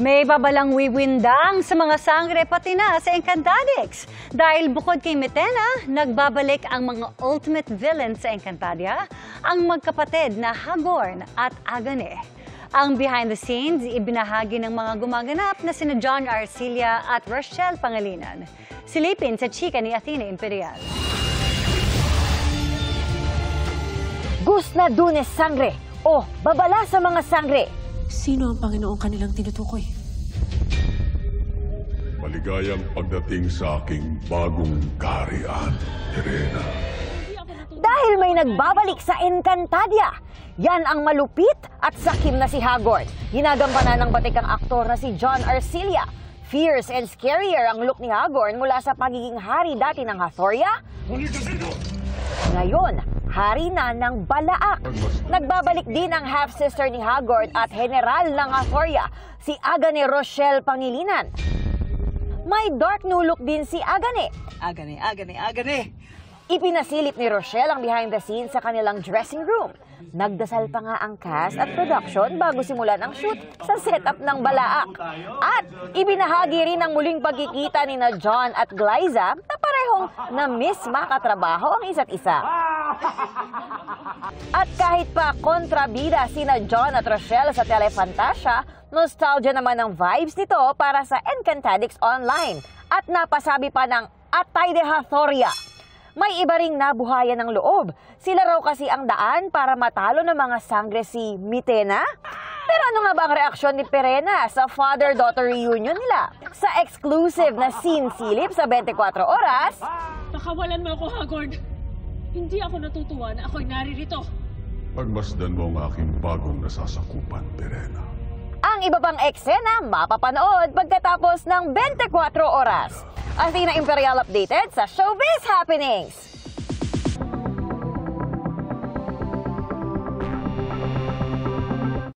May babalang wiwindang sa mga sangre pati na sa Encantadix. Dahil bukod kay Mitena, nagbabalik ang mga ultimate villains sa Encantadia, ang magkapatid na Hagorn at Agane. Ang behind the scenes, ibinahagi ng mga gumaganap na sina John Arcilla at Rochelle Pangilinan. Silipin sa chika ni Athena Imperial. Gus na Dunes sangre o babala sa mga sangre. Sino ang Panginoong kanilang tinutukoy? Maligayang pagdating sa aking bagong kaharian, Irena. Dahil may nagbabalik sa Encantadia, yan ang malupit at sakim na si Hagorn. Ginagampanan ng batikang aktor na si John Arcilla. Fierce and scarier ang look ni Hagorn mula sa pagiging hari dati ng Hathoria. Ngayon, hari na ng Balaak. Nagbabalik din ang half-sister ni Hagorn at general ng Hathoria, si Agane Rochelle Pangilinan. May dark new look din si Agane. Agane. Ipinasilip ni Rochelle ang behind the scenes sa kanilang dressing room. Nagdasal pa nga ang cast at production bago simulan ang shoot sa setup ng Balaak. At ibinahagi rin ang muling pagkikita ni na John at Glyza na parehong na-miss makatrabaho ang isa't isa. At kahit pa kontrabida sina John at Rochelle sa Telefantasia, nostalgia naman ang vibes nito para sa Encantadix Online. At napasabi pa ng Atay de Hathoria. May iba ring nabuhayan ng loob. Sila raw kasi ang daan para matalo ng mga sangre si Mitena. Pero ano nga ba ang reaksyon ni Perena sa father-daughter reunion nila? Sa exclusive na scene silip sa 24 oras, Pakawalan mo ako, Hagorn. Hindi ako natutuwa na ako'y naririto. Pagmasdan mo ang aking bagong nasasakupan, Irena. ang iba pang eksena mapapanood pagkatapos ng 24 oras. Athena Imperial updated sa Showbiz Happenings.